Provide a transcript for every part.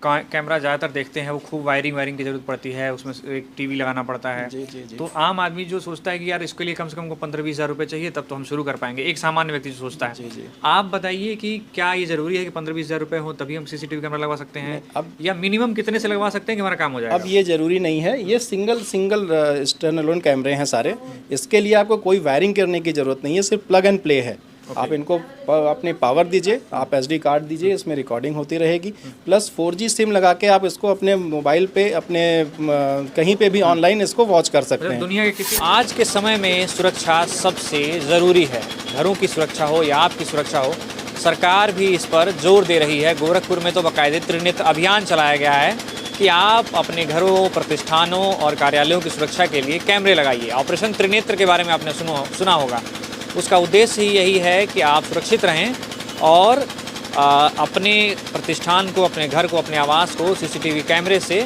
Camera ज़्यादातर देखते हैं वो खूब वायरिंग वायरिंग की ज़रूरत पड़ती है, उसमें एक टीवी लगाना पड़ता है। जी जी जी। तो आम आदमी जो सोचता है कि यार इसके लिए कम से कम को 15-20 हज़ार रुपये चाहिए तब तो हम शुरू कर पाएंगे, एक सामान्य व्यक्ति जो सोचता है। जी जी। आप बताइए कि क्या ये ज़रूरी है कि 15-20 हज़ार रुपये हो तभी हम सीसीटीवी कैमरा लगवा सकते नहीं हैं, अब या मिनिमम कितने से लगवा सकते हैं कि हमारा काम हो अब जाएगा? ये ज़रूरी नहीं है, ये सिंगल सिंगल स्टैंड अलोन कैमरे हैं सारे। इसके लिए आपको कोई वायरिंग करने की ज़रूरत नहीं है, सिर्फ प्लग एंड प्ले है। आप इनको अपने पावर दीजिए, आप एसडी कार्ड दीजिए, इसमें रिकॉर्डिंग होती रहेगी। प्लस 4G सिम लगा के आप इसको अपने मोबाइल पे अपने कहीं पे भी ऑनलाइन इसको वॉच कर सकते मतलब हैं। दुनिया के किसी आज के समय में सुरक्षा सबसे ज़रूरी है। घरों की सुरक्षा हो या आपकी सुरक्षा हो, सरकार भी इस पर जोर दे रही है। गोरखपुर में तो बाकायदे त्रिनेत्र अभियान चलाया गया है कि आप अपने घरों, प्रतिष्ठानों और कार्यालयों की सुरक्षा के लिए कैमरे लगाइए। ऑपरेशन त्रिनेत्र के बारे में आपने सुना होगा। उसका उद्देश्य ही यही है कि आप सुरक्षित रहें और अपने प्रतिष्ठान को, अपने घर को, अपने आवास को सीसीटीवी कैमरे से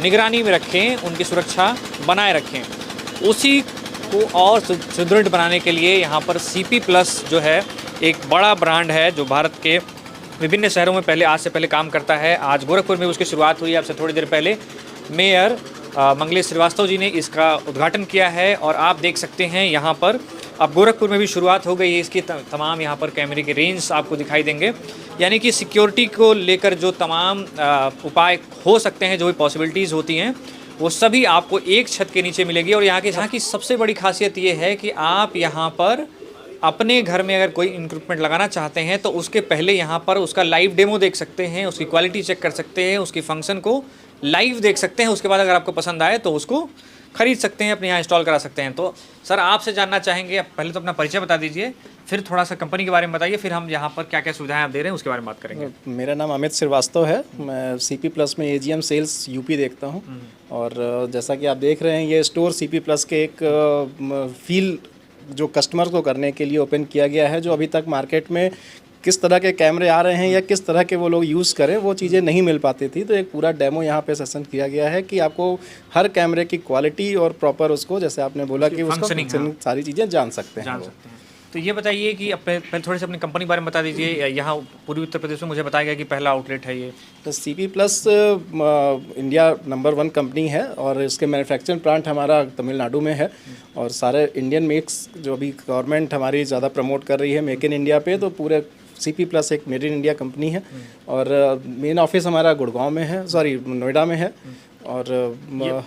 निगरानी में रखें, उनकी सुरक्षा बनाए रखें। उसी को और सुदृढ़ बनाने के लिए यहाँ पर सीपी प्लस जो है एक बड़ा ब्रांड है जो भारत के विभिन्न शहरों में आज से पहले काम करता है। आज गोरखपुर में उसकी शुरुआत हुई। आपसे थोड़ी देर पहले मेयर मंगलेश श्रीवास्तव जी ने इसका उद्घाटन किया है और आप देख सकते हैं यहाँ पर अब गोरखपुर में भी शुरुआत हो गई है इसकी। तमाम यहाँ पर कैमरे के रेंज आपको दिखाई देंगे, यानी कि सिक्योरिटी को लेकर जो तमाम उपाय हो सकते हैं, जो भी पॉसिबिलिटीज़ होती हैं, वो सभी आपको एक छत के नीचे मिलेगी। और यहाँ की सबसे बड़ी खासियत ये है कि आप यहाँ पर अपने घर में अगर कोई इक्विपमेंट लगाना चाहते हैं तो उसके पहले यहाँ पर उसका लाइव डेमो देख सकते हैं, उसकी क्वालिटी चेक कर सकते हैं, उसकी फंक्शन को लाइव देख सकते हैं। उसके बाद अगर आपको पसंद आए तो उसको खरीद सकते हैं, अपने यहाँ इंस्टॉल करा सकते हैं। तो सर आपसे जानना चाहेंगे, पहले तो अपना परिचय बता दीजिए, फिर थोड़ा सा कंपनी के बारे में बताइए, फिर हम यहाँ पर क्या क्या सुविधाएं आप दे रहे हैं उसके बारे में बात करेंगे। मेरा नाम अमित श्रीवास्तव है, मैं सीपी प्लस में एजीएम सेल्स यूपी देखता हूँ। और जैसा कि आप देख रहे हैं, ये स्टोर सीपी प्लस के एक फील जो कस्टमर को करने के लिए ओपन किया गया है। जो अभी तक मार्केट में किस तरह के कैमरे आ रहे हैं या किस तरह के वो लोग यूज़ करें, वो चीज़ें नहीं मिल पाती थी। तो एक पूरा डेमो यहाँ पे सेशन किया गया है कि आपको हर कैमरे की क्वालिटी और प्रॉपर उसको, जैसे आपने बोला कि उसको सारी चीज़ें जान सकते हैं। तो ये बताइए कि पहले थोड़ी सी अपनी कंपनी बारे में बता दीजिए। यहाँ पूर्वी उत्तर प्रदेश में मुझे बताया गया कि पहला आउटलेट है ये। तो CP plus India number 1 company है और इसके मैन्युफैक्चरिंग प्लांट हमारा तमिलनाडु में है। और सारे इंडियन मेक्स जो अभी गवर्नमेंट हमारी ज़्यादा प्रमोट कर रही है मेक इन इंडिया पे, तो पूरे सीपी प्लस एक मेड इन इंडिया कंपनी है। और मेन ऑफिस हमारा गुड़गांव में है, सॉरी नोएडा में है। और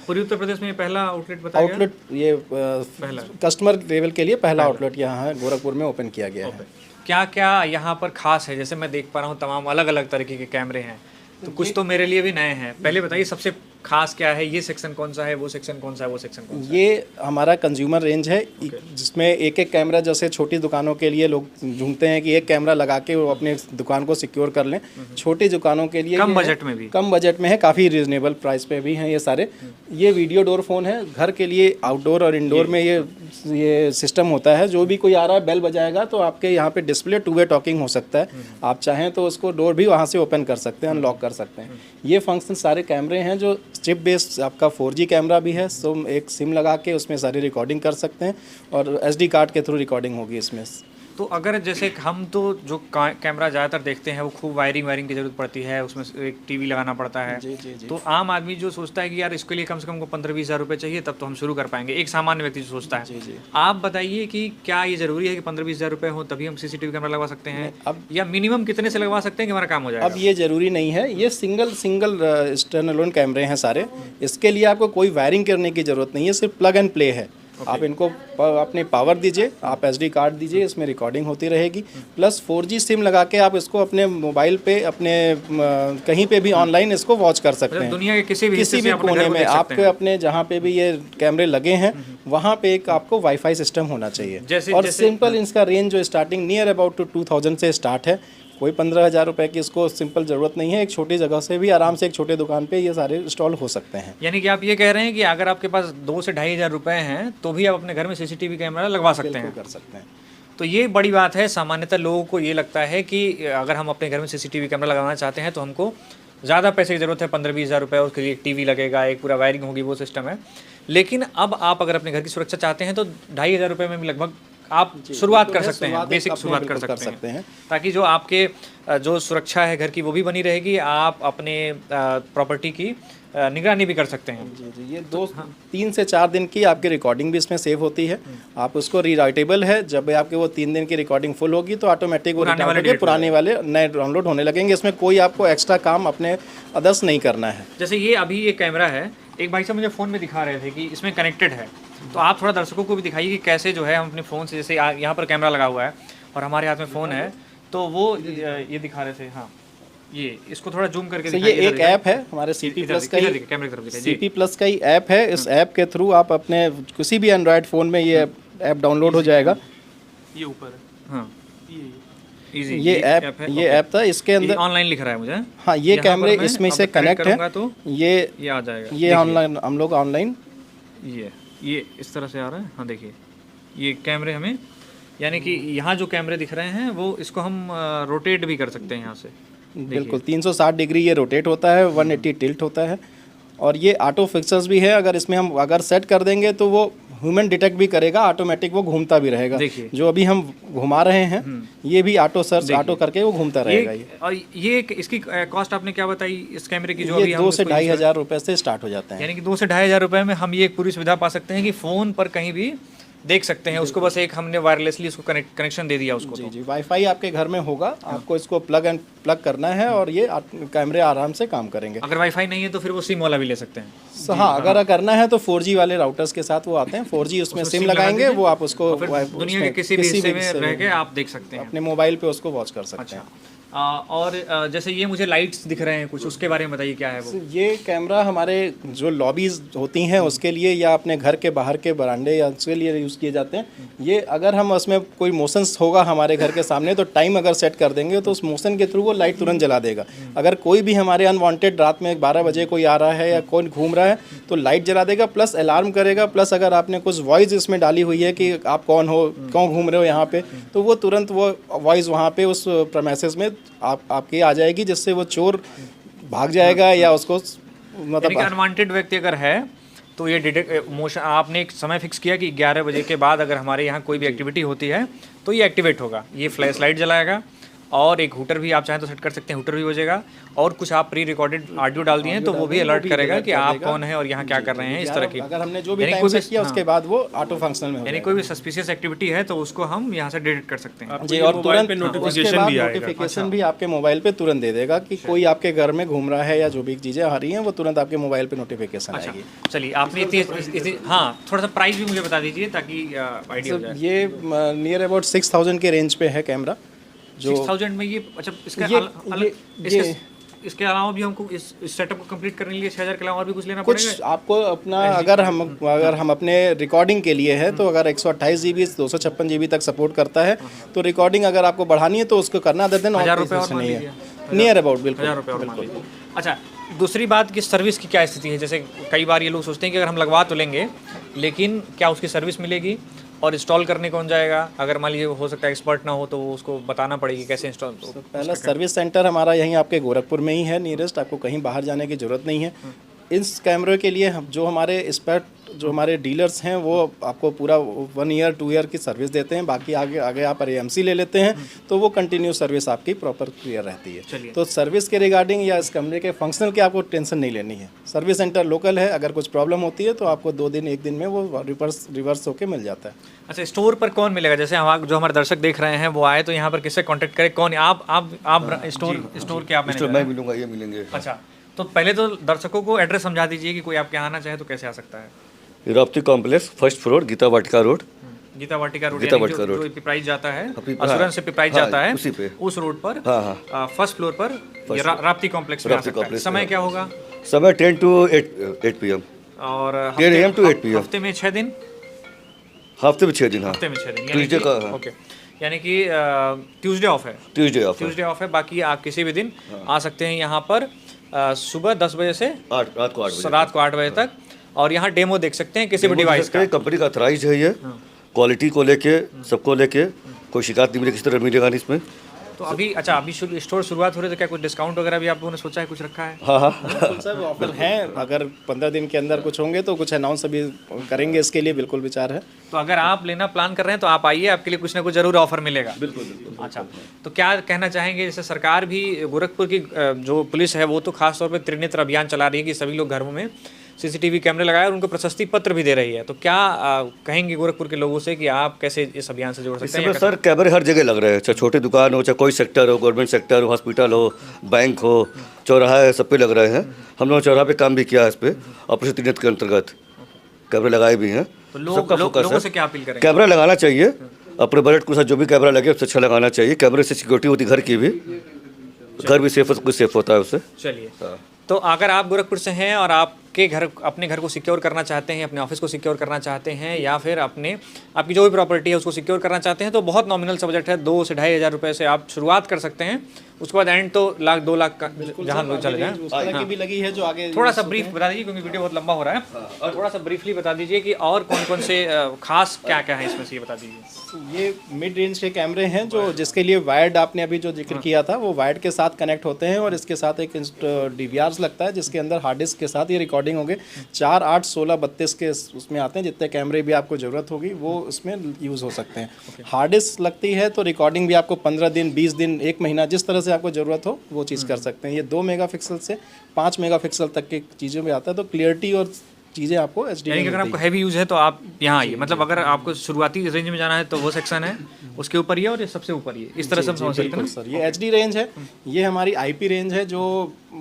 पूर्वी उत्तर प्रदेश में पहला आउटलेट बताया गया? आउटलेट ये पहला कस्टमर लेवल के लिए पहला आउटलेट यहाँ है, गोरखपुर में ओपन किया गया है। क्या क्या यहाँ पर खास है? जैसे मैं देख पा रहा हूँ तमाम अलग अलग तरीके के कैमरे हैं, तो कुछ तो मेरे लिए भी नए हैं। पहले बताइए सबसे खास क्या है, ये सेक्शन कौन सा है, वो सेक्शन कौन सा है, वो सेक्शन कौन सा है? ये हमारा कंज्यूमर रेंज है, जिसमें एक एक कैमरा, जैसे छोटी दुकानों के लिए लोग ढूंढते हैं कि एक कैमरा लगा के वो अपने दुकान को सिक्योर कर लें। छोटी दुकानों के लिए कम बजट में भी, कम बजट में है, काफ़ी रीजनेबल प्राइस पे भी हैं ये सारे। ये वीडियो डोर फोन है, घर के लिए आउटडोर और इंडोर में ये सिस्टम होता है। जो भी कोई आ रहा है बेल बजाएगा तो आपके यहाँ पे डिस्प्ले 2 वे टॉकिंग हो सकता है। आप चाहें तो उसको डोर भी वहाँ से ओपन कर सकते हैं, अनलॉक कर सकते हैं। ये फंक्शन सारे कैमरे हैं जो चिप बेस्ड, आपका 4G कैमरा भी है, सो एक सिम लगा के उसमें सारी रिकॉर्डिंग कर सकते हैं और SD कार्ड के थ्रू रिकॉर्डिंग होगी इसमें। तो अगर जैसे हम तो जो कैमरा ज़्यादातर देखते हैं वो खूब वायरिंग वायरिंग की ज़रूरत पड़ती है, उसमें एक टीवी लगाना पड़ता है। जी जी जी। तो आम आदमी जो सोचता है कि यार इसके लिए कम से कम को 15-20 हज़ार रुपये चाहिए तब तो हम शुरू कर पाएंगे, एक सामान्य व्यक्ति जो सोचता है। जी जी। आप बताइए कि क्या ये ज़रूरी है कि 15-20 हज़ार रुपये हो तभी हम सीसीटीवी कैमरा लगवा सकते हैं, अब या मिनिमम कितने से लगवा सकते हैं कि हमारा काम हो जाएगा? अब ये ज़रूरी नहीं है, ये सिंगल सिंगल स्टैंड अलोन कैमरे हैं सारे। इसके लिए आपको कोई वायरिंग करने की ज़रूरत नहीं है, सिर्फ प्लग एंड प्ले है। आप इनको अपने पावर दीजिए, आप SD कार्ड दीजिए, इसमें रिकॉर्डिंग होती रहेगी। प्लस 4G सिम लगा के आप इसको अपने मोबाइल पे अपने कहीं पे भी ऑनलाइन इसको वॉच कर सकते हैं। दुनिया के किसी भी कोने में आपके अपने जहाँ पे भी ये कैमरे लगे हैं वहाँ पे एक आपको वाईफाई सिस्टम होना चाहिए। और सिंपल इसका रेंज जो स्टार्टिंग नियर अबाउट 2000 से स्टार्ट है। कोई 15,000 रुपये की इसको सिंपल ज़रूरत नहीं है। एक छोटी जगह से भी आराम से एक छोटे दुकान पे ये सारे इंस्टॉल हो सकते हैं। यानी कि आप ये कह रहे हैं कि अगर आपके पास 2 से 2,500 रुपये हैं तो भी आप अपने घर में सीसीटीवी कैमरा लगवा सकते हैं, कर सकते हैं। तो ये बड़ी बात है। सामान्यतः लोगों को ये लगता है कि अगर हम अपने घर में सीसीटीवी कैमरा लगाना चाहते हैं तो हमको ज़्यादा पैसे की ज़रूरत है, 15-20 हज़ार रुपये, उसके लिए एक टीवी लगेगा, एक पूरा वायरिंग होगी, वो सिस्टम है। लेकिन अब आप अगर अपने घर की सुरक्षा चाहते हैं तो 2,500 रुपये में भी लगभग आप शुरुआत ये कर तो है, सकते हैं, शुरुआत बेसिक अपने शुरुआत कर बिल्कुल सकते हैं, ताकि जो आपके जो सुरक्षा है घर की वो भी बनी रहेगी, आप अपने प्रॉपर्टी की निगरानी भी कर सकते हैं। जी जी, ये 3 से 4 दिन की आपकी रिकॉर्डिंग भी इसमें सेव होती है। आप उसको रीराइटेबल है, जब आपके वो 3 दिन की रिकॉर्डिंग फुल होगी तो ऑटोमेटिक वो पुराने वाले रिटाइट होके delete हो पुराने वाले नए डाउनलोड होने लगेंगे। इसमें कोई आपको एक्स्ट्रा काम अपने अदर्स नहीं करना है। जैसे ये अभी ये कैमरा है, एक भाई साहब मुझे फ़ोन में दिखा रहे थे कि इसमें कनेक्टेड है, तो आप थोड़ा दर्शकों को भी दिखाइए कि कैसे जो है हम अपने फ़ोन से, जैसे यहाँ पर कैमरा लगा हुआ है और हमारे हाथ में फ़ोन है, तो वो ये दिखा रहे थे। हाँ, ये इसको थोड़ा जूम करके तो ये दिखाइए, एक ऐप है हमारे सीपी प्लस का ही, कैमरे की तरफ दिखाइए जी। सीपी प्लस का ही ऐप है। इस ऐप के थ्रू आप अपने किसी भी एंड्रॉयड फ़ोन में ये ऐप डाउनलोड हो जाएगा। ये ऊपर है, हाँ, ये इजी ये ऐप था, इसके अंदर ऑनलाइन लिख रहा है मुझे। हाँ ये यहाँ पर कैमरे मैं इसमें अब से कनेक्ट है। करूँगा तो ये आ जाएगा। ये ऑनलाइन हम लोग ऑनलाइन ये इस तरह से आ रहा है। हाँ देखिए, ये कैमरे हमें, यानी कि यहाँ जो कैमरे दिख रहे हैं वो इसको हम रोटेट भी कर सकते हैं यहाँ से। बिल्कुल 360 डिग्री ये रोटेट होता है, 180 टिल्ट होता है, और ये ऑटो फिक्सर्स भी है। अगर इसमें हम अगर सेट कर देंगे तो वो ह्यूमन डिटेक्ट भी करेगा, ऑटोमेटिक वो घूमता भी रहेगा। देखिए। जो अभी हम घुमा रहे हैं ये भी ऑटो सर्च ऑटो करके वो घूमता रहेगा। ये और ये इसकी कॉस्ट आपने क्या बताई इस कैमरे की, जो अभी ये हम 2 से इसको 2.5 use हज़ार रुपये से स्टार्ट हो जाते हैं। यानी कि 2 से 2.5 हज़ार रुपये में हम ये एक पूरी सुविधा पा सकते हैं कि फ़ोन पर कहीं भी देख सकते हैं उसको। बस एक हमने वायरलेसली उसको कनेक्शन दे दिया उसको। जी जी, वाईफाई आपके घर में होगा, आपको इसको प्लग करना है और ये कैमरे आराम से काम करेंगे। अगर वाईफाई नहीं है तो फिर वो सिम वाला भी ले सकते हैं। हाँ, अगर करना है तो 4G वाले राउटर्स के साथ वो आते हैं। 4G उसमें सिम लगाएंगे, वो आप उसको दुनिया के किसी भी हिस्से में रह के आप देख सकते हैं अपने मोबाइल पे उसको वॉच कर सकते हैं। और जैसे ये मुझे लाइट्स दिख रहे हैं कुछ, उसके बारे में बताइए क्या है वो। ये कैमरा हमारे जो लॉबीज होती हैं उसके लिए, या अपने घर के बाहर के बरामदे या उसके लिए यूज़ किए जाते हैं। ये अगर हम उसमें कोई मोशंस होगा हमारे घर के सामने तो टाइम अगर सेट कर देंगे तो उस मोशन के थ्रू वो लाइट तुरंत जला देगा। अगर कोई भी हमारे अनवांटेड रात में 12 बजे कोई आ रहा है या कोई घूम रहा है तो लाइट जला देगा, प्लस अलार्म करेगा, प्लस अगर आपने कुछ वॉइस इसमें डाली हुई है कि आप कौन हो, क्यों घूम रहे हो यहाँ पे, तो वो तुरंत वो वॉइस वहाँ पे उस प्रेमाइसेस में आपके आ जाएगी, जिससे वो चोर भाग जाएगा या उसको मतलब अनवांटेड व्यक्ति अगर है तो ये डिटेक्ट मोशन, आपने एक समय फिक्स किया कि 11 बजे के बाद अगर हमारे यहाँ कोई भी एक्टिविटी होती है तो ये एक्टिवेट होगा। ये फ्लैश लाइट जलाएगा और एक हूटर भी आप चाहें तो सेट कर सकते हैं, हूटर भी बजेगा, और कुछ आप प्री रिकॉर्डेड ऑडियो डाल दिए हैं तो वो भी अलर्ट करेगा कि आप कौन है और यहाँ क्या कर रहे हैं, इस तरह की। अगर हमने जो भी टाइम सेट किया उसके बाद वो ऑटो फंक्शनल में हो यानी कोई भी सस्पिशियस एक्टिविटी है तो उसको हम यहाँ से डिटेक्ट कर सकते हैं जी। और तुरंत नोटिफिकेशन भी आएगा। नोटिफिकेशन भी आपके मोबाइल पे तुरंत दे देगा कि कोई आपके घर में घूम रहा है या जो भी चीज़ें आ रही हैं वो तुरंत आपके मोबाइल पे नोटिफिकेशन आएगी। चलिए, आपने इतनी हाँ थोड़ा सा प्राइस भी मुझे बता दीजिए ताकि आइडिया हो जाए। ये नियर अबाउट 6000 के रेंज पे है कैमरा। जो 6000 में ये, अच्छा इसके अलावा भी हमको इस सेटअप को कंप्लीट करने के लिए 6000 के अलावा और भी कुछ लेना पड़ेगा? कुछ आपको अपना अगर हम अपने रिकॉर्डिंग के लिए है तो अगर 128 GB 256 GB तक सपोर्ट करता है तो रिकॉर्डिंग अगर आपको बढ़ानी है तो उसको करना देते हैं। 1000 रुपये और मान लीजिए, नियर अबाउट बिल्कुल 1000 रुपये और मान लीजिए। अच्छा, दूसरी बात कि सर्विस की क्या स्थिति है। जैसे कई बार ये लोग सोचते हैं कि अगर हम लगवा तो लेंगे, लेकिन क्या उसकी सर्विस मिलेगी और इंस्टॉल करने कौन जाएगा? अगर मान लीजिए हो सकता है एक्सपर्ट ना हो तो उसको बताना पड़ेगी कैसे इंस्टॉल। पहला सर्विस सेंटर हमारा यहीं आपके गोरखपुर में ही है नियरेस्ट, आपको कहीं बाहर जाने की ज़रूरत नहीं है। इस कैमरे के लिए जो हमारे एक्सपर्ट जो हमारे डीलर्स हैं वो आपको पूरा 1 ईयर 2 ईयर की सर्विस देते हैं। बाकी आगे आप AMC ले लेते हैं तो वो कंटिन्यू सर्विस आपकी प्रॉपर क्लियर रहती है। तो सर्विस के रिगार्डिंग या इस कैमरे के फंक्शनल की आपको टेंशन नहीं लेनी है। सर्विस सेंटर लोकल है, अगर कुछ प्रॉब्लम होती है तो आपको 2 दिन 1 दिन में वो रिवर्स होकर मिल जाता है। अच्छा, स्टोर पर कौन मिलेगा? जैसे हम जो हमारे दर्शक देख रहे हैं वो आए तो यहाँ पर किससे कांटेक्ट करें? कौन आप स्टोर के आप मैं मिलूंगा, ये मिलेंगे। अच्छा, तो पहले तो दर्शकों को एड्रेस समझा दीजिए कि कोई आपके आना चाहे तो कैसे आ सकता है। Rapti complex, first floor, Geeta Vatika road. Geeta Vatika road, Geeta Vatika road, जो पिपराइच जाता है, हाँ, असुरन से पिपराइच जाता है, उसी पे, उस रोड पर, हाँ, फर्स्ट फ्लोर पर राप्ती कॉम्प्लेक्स में आ सकता है। समय क्या होगा? समय 10 to 8 PM और 10 AM to 8 PM। हफ्ते में 6 दिन? हफ्ते में 6 दिन। हाँ, हफ्ते में 6 दिन, ट्यूसडे का। ओके, यानी कि ट्यूसडे ऑफ है। ट्यूसडे ऑफ है, बाकी आप किसी भी दिन आ सकते हैं यहाँ पर सुबह 10 बजे से रात को 8 बजे तक, और यहाँ डेमो देख सकते हैं किसी भी डिवाइस का। कंपनी का अथराइज है ये, क्वालिटी को लेके सबको लेके कोई शिकायत नहीं मिलेगी, किसी तरह मिलेगा नहीं इसमें। तो अभी अच्छा अभी स्टोर शुरुआत हो रही है तो क्या कुछ डिस्काउंट वगैरह भी आप लोगों ने सोचा है, कुछ रखा है? हाँ हाँ बिल्कुल सर, ऑफर हैं। अगर 15 दिन के अंदर कुछ होंगे तो कुछ अनाउंस अभी करेंगे, इसके लिए बिल्कुल विचार है। तो अगर आप लेना प्लान कर रहे हैं तो आप आइए, आपके लिए कुछ ना कुछ जरूर ऑफर मिलेगा। बिल्कुल। अच्छा, तो क्या कहना चाहेंगे, जैसे सरकार भी गोरखपुर की जो पुलिस है वो तो खास तौर पे त्रिनेत्र अभियान चला रही है कि सभी लोग घरों में सीसीटीवी कैमरे लगाए और उनको प्रशस्ति पत्र भी दे रही है, तो क्या कहेंगे गोरखपुर के लोगों से कि आप कैसे इस अभियान से जोड़ इस सकते समय हैं? सर कैमरे हर जगह लग रहे हैं, चाहे छोटी दुकान हो, चाहे कोई सेक्टर हो, गवर्नमेंट सेक्टर हो, हॉस्पिटल हो, बैंक हो, चौराहा है, सब पे लग रहे हैं। हम लोग चौराहा पे काम भी किया है, इस पे ऑपरेशन त्रिनेत्र के अंतर्गत कैमरे लगाए भी हैं। तो लोगों से क्या अपील करेंगे? कैमरा लगाना चाहिए, अपने बजट के साथ जो भी कैमरा लगे उससे अच्छा लगाना चाहिए। कैमरे से सिक्योरिटी होती है घर की भी, घर भी सेफ कुछ सेफ होता है उससे। चलिए, तो अगर आप गोरखपुर से हैं और आपके घर अपने घर को सिक्योर करना चाहते हैं, अपने ऑफिस को सिक्योर करना चाहते हैं, या फिर आपकी जो भी प्रॉपर्टी है उसको सिक्योर करना चाहते हैं, तो बहुत नॉमिनल सा बजट है, 2 से 2,500 रुपये से आप शुरुआत कर सकते हैं। उसके बाद एंड तो 1,00,000 2,00,000 का जहाँ लोग चले जाएँ। उस तरह की भी लगी है जो आगे। थोड़ा सा ब्रीफ बता दीजिए क्योंकि वीडियो बहुत लंबा हो रहा है, और थोड़ा सा ब्रीफली बता दीजिए कि और कौन कौन से खास क्या क्या है इसमें से, ये बता दीजिए। ये मिड रेंज के कैमरे हैं जो जिसके लिए वायर्ड आपने अभी जो जिक्र किया था वो वायर्ड के साथ कनेक्ट होते हैं, और इसके साथ एक DVRs लगता है जिसके अंदर हार्ड डिस्क के साथ ये रिकॉर्डिंग होंगे। 4, 8, 16, 32 के उसमें आते हैं, जितने कैमरे भी आपको ज़रूरत होगी वो उसमें यूज़ हो सकते हैं। हार्ड डिस्क लगती है तो रिकॉर्डिंग भी आपको 15 दिन, 20 दिन, 1 महीना, जिस तरह से आपको ज़रूरत हो वो चीज़ कर सकते हैं। ये 2 मेगापिक्सल से 5 मेगापिक्सल तक की चीज़ों में आता है, तो क्लियरिटी और चीज़ें आपको HD यानी कि अगर आपको हैवी यूज़ है तो आप यहाँ आइए, मतलब अगर आपको शुरुआती रेंज में जाना है तो वो सेक्शन है, उसके ऊपर ये और ये सबसे ऊपर ये, इस तरह से हम समझ सकते हैं ना? सर ये HD रेंज है, ये हमारी IP रेंज है जो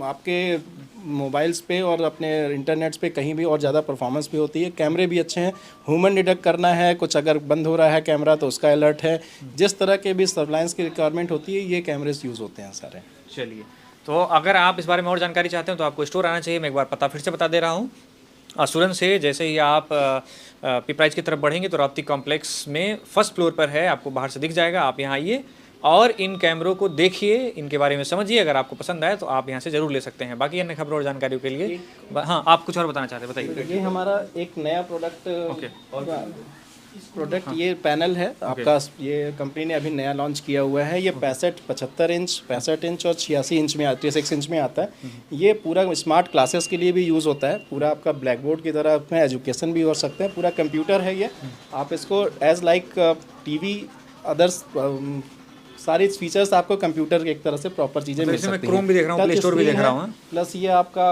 आपके मोबाइल्स पे और अपने इंटरनेट्स पे कहीं भी और ज़्यादा परफॉर्मेंस भी होती है। कैमरे भी अच्छे हैं, ह्यूमन डिटेक्ट करना है, कुछ अगर बंद हो रहा है कैमरा तो उसका अलर्ट है, जिस तरह के भी सर्विलांस की रिक्वायरमेंट होती है ये कैमरेज यूज़ होते हैं सारे। चलिए, तो अगर आप इस बारे में और जानकारी चाहते हैं तो आपको स्टोर आना चाहिए। मैं एक बार पता फिर से बता दे रहा हूँ। असुरन से जैसे ही आप पिपराइज की तरफ बढ़ेंगे तो राप्ती कॉम्प्लेक्स में फर्स्ट फ्लोर पर है, आपको बाहर से दिख जाएगा। आप यहाँ आइए और इन कैमरों को देखिए, इनके बारे में समझिए, अगर आपको पसंद आए तो आप यहाँ से ज़रूर ले सकते हैं। बाकी अन्य खबरों और जानकारियों के लिए हाँ, आप कुछ और बताना चाहते हैं, बताइए। ये हमारा एक नया प्रोडक्ट ये पैनल है आपका, ये कंपनी ने अभी नया लॉन्च किया हुआ है। ये 65 इंच, 65 इंच और 86 इंच में 36 इंच में आता है। ये पूरा स्मार्ट क्लासेस के लिए भी यूज़ होता है, पूरा आपका ब्लैक बोर्ड की तरह अपने एजुकेशन भी हो सकते हैं। पूरा कंप्यूटर है ये, आप इसको एज लाइक TV अदर्स सारी फीचर्स आपको कंप्यूटर के एक तरह से प्रॉपर चीज़ें मिल सकती हैं। क्रोम भी देख रहा हूँ, प्ले स्टोर भी देख रहा हूँ। प्लस ये आपका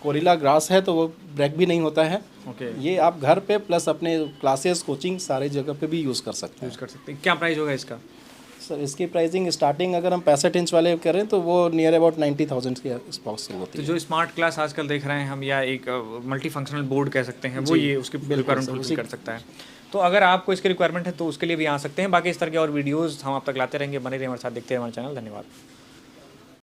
कोरिला ग्लास है तो वो ब्रेक भी नहीं होता है। ये आप घर पे प्लस अपने क्लासेस, कोचिंग सारी जगह पे भी यूज़ कर सकते हैं। क्या प्राइस होगा इसका? सर इसकी प्राइसिंग स्टार्टिंग अगर हम 65 इंच वाले करें तो वो नियर अबाउट 90,000 के स्पॉक्स होती है। तो जो स्मार्ट क्लास आजकल देख रहे हैं हम, या एक मल्टी फंक्शनल बोर्ड कह सकते हैं, वो ये उसकी रिक्वायरमेंट फुलफिल कर सकता है। तो अगर आपको इसकी रिक्वायरमेंट है तो उसके लिए भी आ सकते हैं। बाकी इस तरह के और वीडियोज़ हम आप तक लाते रहेंगे, बने रहिए हमारे साथ, देखते रहिए हमारे चैनल। धन्यवाद।